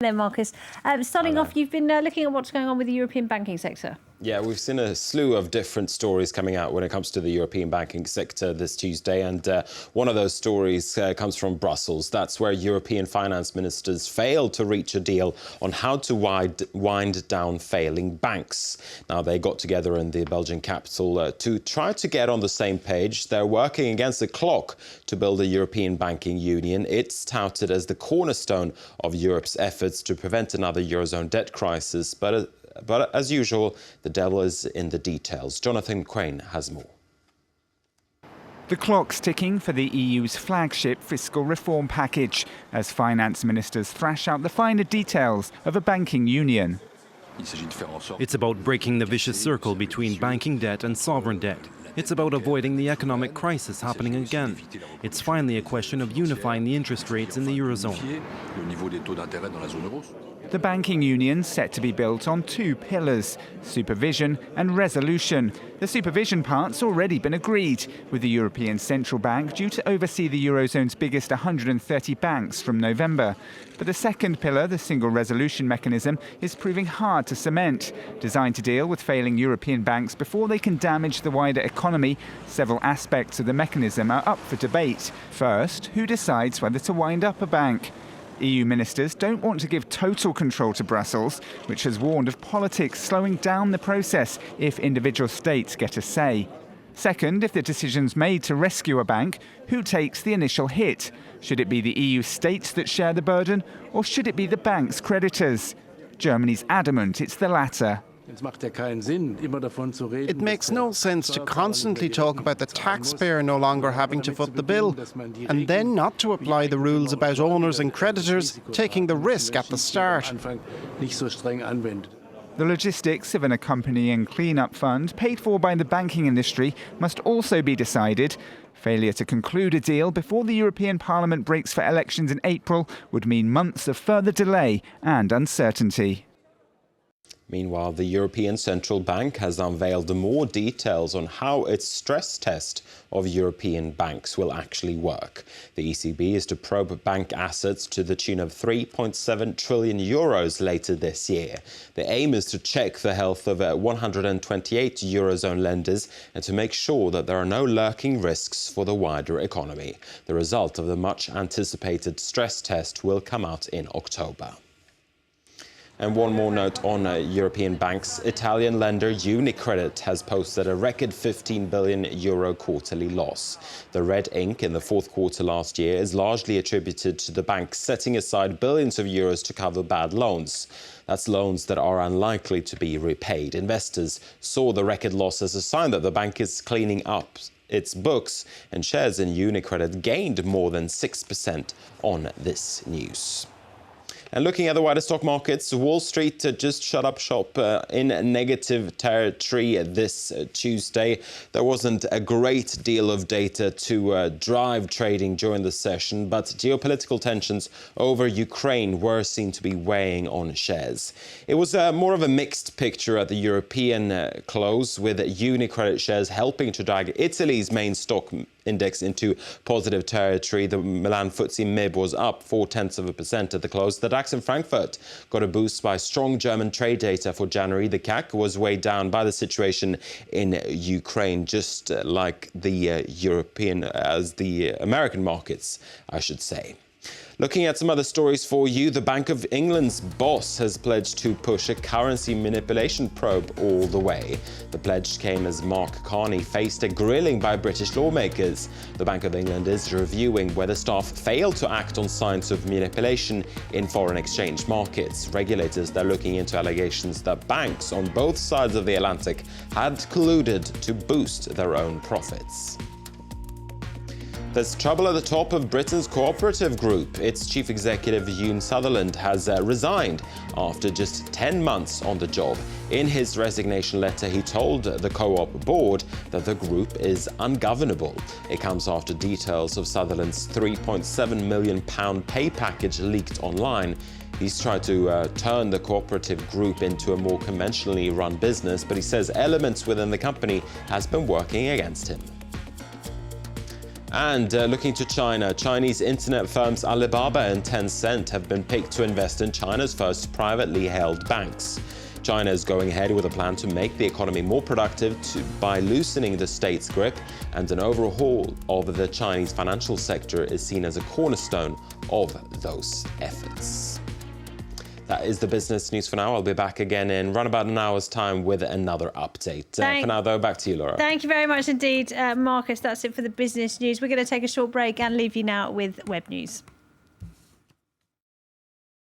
There, Marcus. Starting off, you've been looking at what's going on with the European banking sector. Yeah, we've seen a slew of different stories coming out when it comes to the European banking sector this Tuesday. And one of those stories comes from Brussels. That's where European finance ministers failed to reach a deal on how to wind down failing banks. Now, they got together in the Belgian capital to try to get on the same page. They're working against the clock to build a European banking union. It's touted as the cornerstone of Europe's efforts to prevent another Eurozone debt crisis. But as usual, the devil is in the details. Jonathan Crane has more. The clock's ticking for the EU's flagship fiscal reform package as finance ministers thrash out the finer details of a banking union. It's about breaking the vicious circle between banking debt and sovereign debt. It's about avoiding the economic crisis happening again. It's finally a question of unifying the interest rates in the Eurozone. The banking union set to be built on two pillars, supervision and resolution. The supervision part's already been agreed, with the European Central Bank due to oversee the Eurozone's biggest 130 banks from November. But the second pillar, the single resolution mechanism, is proving hard to cement. Designed to deal with failing European banks before they can damage the wider economy, several aspects of the mechanism are up for debate. First, who decides whether to wind up a bank? EU ministers don't want to give total control to Brussels, which has warned of politics slowing down the process if individual states get a say. Second, if the decision's made to rescue a bank, who takes the initial hit? Should it be the EU states that share the burden, or should it be the bank's creditors? Germany's adamant it's the latter. It makes no sense to constantly talk about the taxpayer no longer having to foot the bill, and then not to apply the rules about owners and creditors taking the risk at the start. The logistics of an accompanying clean-up fund paid for by the banking industry must also be decided. Failure to conclude a deal before the European Parliament breaks for elections in April would mean months of further delay and uncertainty. Meanwhile, the European Central Bank has unveiled more details on how its stress test of European banks will actually work. The ECB is to probe bank assets to the tune of 3.7 trillion euros later this year. The aim is to check the health of 128 Eurozone lenders and to make sure that there are no lurking risks for the wider economy. The result of the much-anticipated stress test will come out in October. And one more note on European banks. Italian lender UniCredit has posted a record €15 billion quarterly loss. The red ink in the fourth quarter last year is largely attributed to the bank setting aside billions of euros to cover bad loans. That's loans that are unlikely to be repaid. Investors saw the record loss as a sign that the bank is cleaning up its books, and shares in UniCredit gained more than 6% on this news. And looking at the wider stock markets, Wall Street just shut up shop in negative territory this Tuesday. There wasn't a great deal of data to drive trading during the session, but geopolitical tensions over Ukraine were seen to be weighing on shares. It was more of a mixed picture at the European close, with UniCredit shares helping to drag Italy's main stock index into positive territory. The Milan FTSE MIB was up 0.4% at the close. The DAX in Frankfurt got a boost by strong German trade data for January. The CAC was weighed down by the situation in Ukraine, just like the American markets, I should say. Looking at some other stories for you, the Bank of England's boss has pledged to push a currency manipulation probe all the way. The pledge came as Mark Carney faced a grilling by British lawmakers. The Bank of England is reviewing whether staff failed to act on signs of manipulation in foreign exchange markets. Regulators are looking into allegations that banks on both sides of the Atlantic had colluded to boost their own profits. There's trouble at the top of Britain's cooperative group. Its chief executive, Ewan Sutherland, has resigned after just 10 months on the job. In his resignation letter, he told the co-op board that the group is ungovernable. It comes after details of Sutherland's £3.7 million pay package leaked online. He's tried to turn the cooperative group into a more conventionally run business, but he says elements within the company has been working against him. And looking to China, Chinese internet firms Alibaba and Tencent have been picked to invest in China's first privately held banks. China is going ahead with a plan to make the economy more productive by loosening the state's grip, and an overhaul of the Chinese financial sector is seen as a cornerstone of those efforts. That is the business news for now. I'll be back again in around about an hour's time with another update. For now, though, back to you, Laura. Thank you very much indeed, Marcus. That's it for the business news. We're going to take a short break and leave you now with web news.